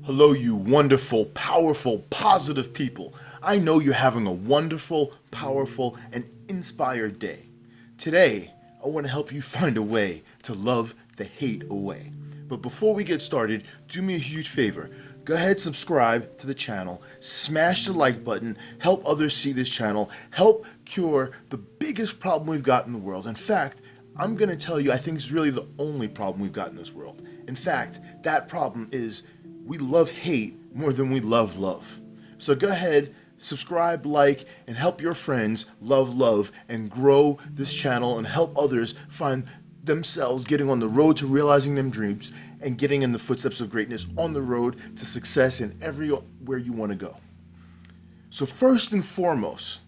Hello, you wonderful, powerful, positive people. I know you're having a wonderful, powerful, and inspired day. Today, I want to help you find a way to love the hate away. But before we get started, do me a huge favor. Go ahead, subscribe to the channel, smash the like button, help others see this channel, help cure the biggest problem we've got in the world. In fact, I'm going to tell you, I think it's really the only problem we've got in this world. In fact, that problem is we love hate more than we love love. So go ahead, subscribe, like, and help your friends love and grow this channel and help others find themselves getting on the road to realizing them dreams and getting in the footsteps of greatness on the road to success in everywhere you want to go. So first and foremost,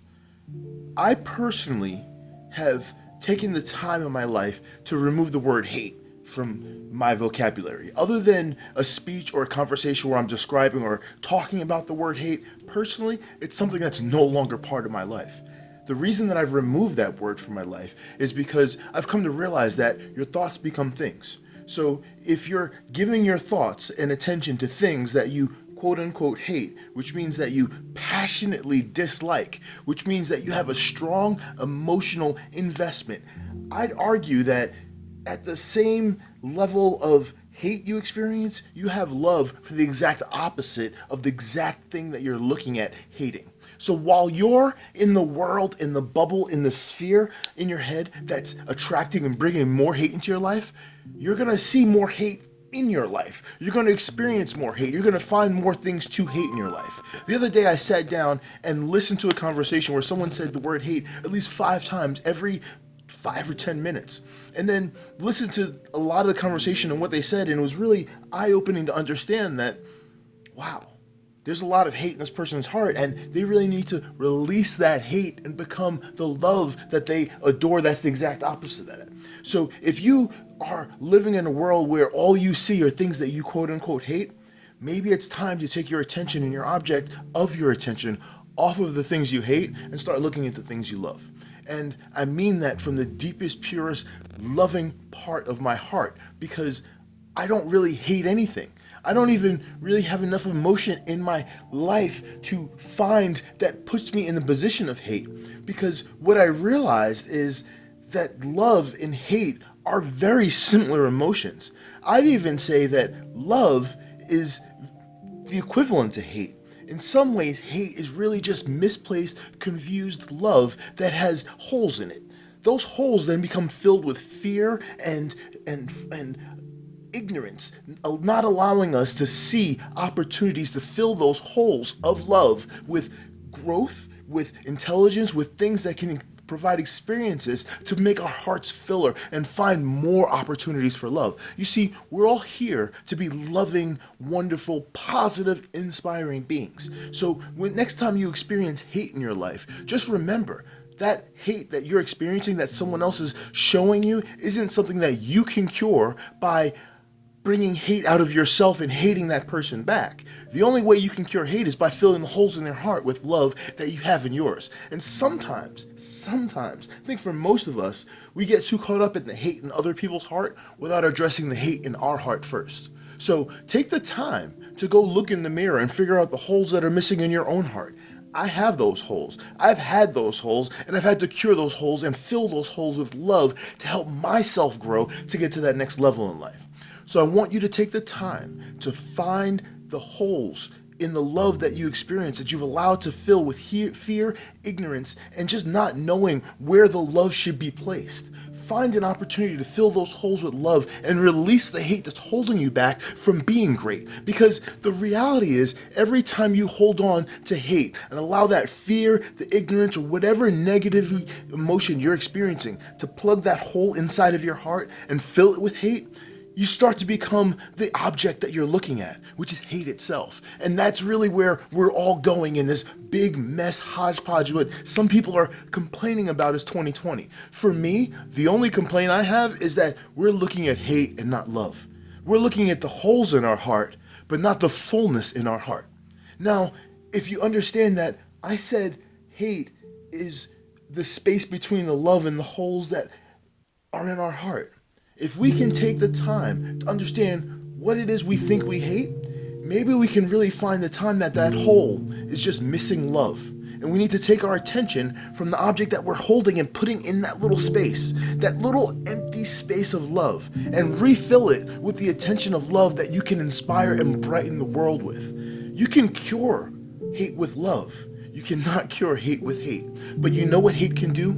I personally have taken the time in my life to remove the word hate from my vocabulary. Other than a speech or a conversation where I'm describing or talking about the word hate, personally, it's something that's no longer part of my life. The reason that I've removed that word from my life is because I've come to realize that your thoughts become things. So if you're giving your thoughts and attention to things that you quote unquote hate, which means that you passionately dislike, which means that you have a strong emotional investment, I'd argue that at the same level of hate you experience, you have love for the exact opposite of the exact thing that you're looking at hating. So while you're in the world, in the bubble, in the sphere in your head that's attracting and bringing more hate into your life, you're going to see more hate in your life. You're going to experience more hate. You're going to find more things to hate in your life. The other day I sat down and listened to a conversation where someone said the word hate at least 5 times every 5 or 10 minutes, and then listened to a lot of the conversation and what they said, and it was really eye-opening to understand that, wow, there's a lot of hate in this person's heart, and they really need to release that hate and become the love that they adore. That's the exact opposite of that. So if you are living in a world where all you see are things that you quote unquote hate, maybe it's time to take your attention and your object of your attention off of the things you hate and start looking at the things you love. And I mean that from the deepest, purest, loving part of my heart, because I don't really hate anything. I don't even really have enough emotion in my life to find that puts me in the position of hate. Because what I realized is that love and hate are very similar emotions. I'd even say that love is the equivalent to hate. In some ways, hate is really just misplaced, confused love that has holes in it. Those holes then become filled with fear and ignorance, not allowing us to see opportunities to fill those holes of love with growth, with intelligence, with things that can provide experiences to make our hearts fuller and find more opportunities for love. You see, we're all here to be loving, wonderful, positive, inspiring beings. So when next time you experience hate in your life, just remember that hate that you're experiencing, that someone else is showing you, isn't something that you can cure by bringing hate out of yourself and hating that person back. The only way you can cure hate is by filling the holes in their heart with love that you have in yours. And sometimes, I think for most of us, we get too caught up in the hate in other people's heart without addressing the hate in our heart first. So take the time to go look in the mirror and figure out the holes that are missing in your own heart. I have those holes. I've had those holes, and I've had to cure those holes and fill those holes with love to help myself grow to get to that next level in life. So I want you to take the time to find the holes in the love that you experience that you've allowed to fill with fear, ignorance, and just not knowing where the love should be placed. Find an opportunity to fill those holes with love and release the hate that's holding you back from being great. Because the reality is, every time you hold on to hate and allow that fear, the ignorance, or whatever negative emotion you're experiencing to plug that hole inside of your heart and fill it with hate, you start to become the object that you're looking at, which is hate itself. And that's really where we're all going in this big mess hodgepodge what some people are complaining about is 2020. For me, the only complaint I have is that we're looking at hate and not love. We're looking at the holes in our heart, but not the fullness in our heart. Now, if you understand that I said hate is the space between the love and the holes that are in our heart, if we can take the time to understand what it is we think we hate, maybe we can really find the time that that hole is just missing love. And we need to take our attention from the object that we're holding and putting in that little space, that little empty space of love, and refill it with the attention of love that you can inspire and brighten the world with. You can cure hate with love. You cannot cure hate with hate. But you know what hate can do?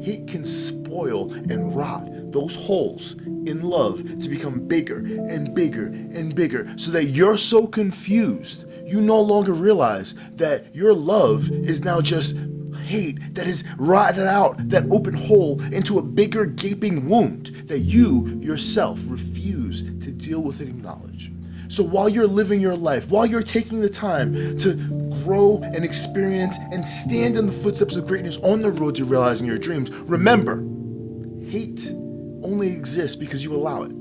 Hate can spoil and rot those holes in love to become bigger and bigger and bigger, so that you're so confused you no longer realize that your love is now just hate that has rotted out that open hole into a bigger gaping wound that you yourself refuse to deal with and acknowledge. So while you're living your life, while you're taking the time to grow and experience and stand in the footsteps of greatness on the road to realizing your dreams, remember, hate only exists because you allow it.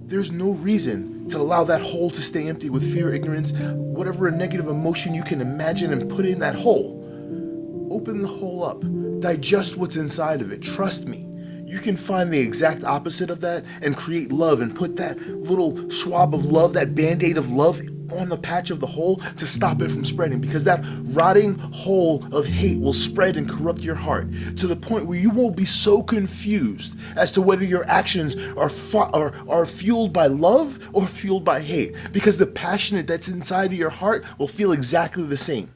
There's no reason to allow that hole to stay empty with fear, ignorance, whatever negative emotion you can imagine, and put in that hole. Open the hole up. Digest what's inside of it. Trust me. You can find the exact opposite of that and create love and put that little swab of love, that band-aid of love on the patch of the hole to stop it from spreading, because that rotting hole of hate will spread and corrupt your heart to the point where you will be so confused as to whether your actions are fueled by love or fueled by hate, because the passion that's inside of your heart will feel exactly the same.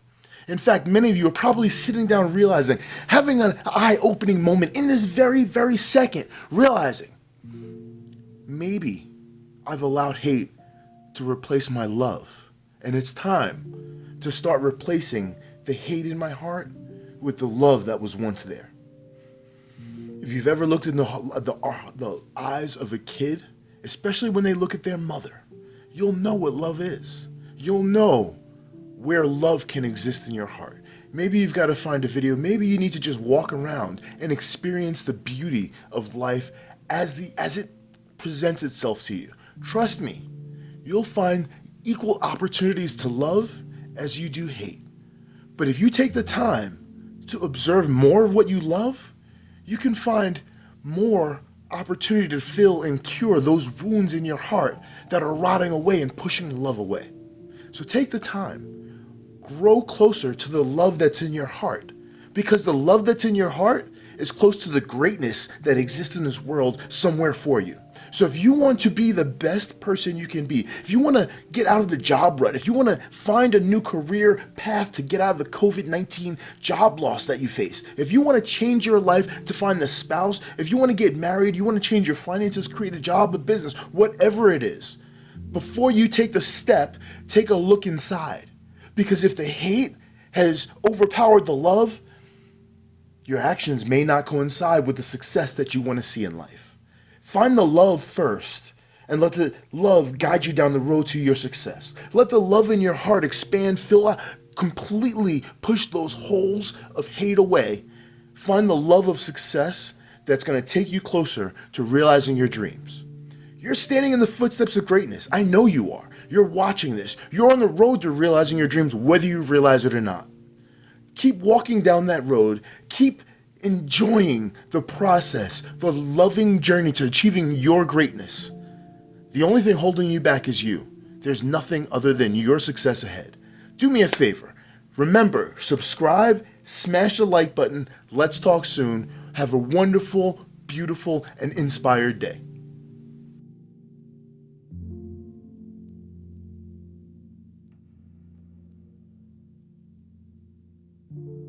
In fact, many of you are probably sitting down realizing, having an eye-opening moment in this very, very second, realizing, maybe I've allowed hate to replace my love. And it's time to start replacing the hate in my heart with the love that was once there. If you've ever looked in the eyes of a kid, especially when they look at their mother, you'll know what love is. You'll know where love can exist in your heart. Maybe you've got to find a video. Maybe you need to just walk around and experience the beauty of life as it presents itself to you. Trust me, you'll find equal opportunities to love as you do hate. But if you take the time to observe more of what you love, you can find more opportunity to fill and cure those wounds in your heart that are rotting away and pushing love away. So take the time. Grow closer to the love that's in your heart, because the love that's in your heart is close to the greatness that exists in this world somewhere for you. So if you want to be the best person you can be, if you want to get out of the job rut, if you want to find a new career path to get out of the COVID-19 job loss that you face, if you want to change your life to find the spouse, if you want to get married, you want to change your finances, create a job, a business, whatever it is, before you take the step, take a look inside. Because if the hate has overpowered the love, your actions may not coincide with the success that you want to see in life. Find the love first and let the love guide you down the road to your success. Let the love in your heart expand, fill out, completely push those holes of hate away. Find the love of success that's going to take you closer to realizing your dreams. You're standing in the footsteps of greatness. I know you are. You're watching this. You're on the road to realizing your dreams, whether you realize it or not. Keep walking down that road. Keep enjoying the process, the loving journey to achieving your greatness. The only thing holding you back is you. There's nothing other than your success ahead. Do me a favor. Remember, subscribe, smash the like button. Let's talk soon. Have a wonderful, beautiful, and inspired day. Thank you.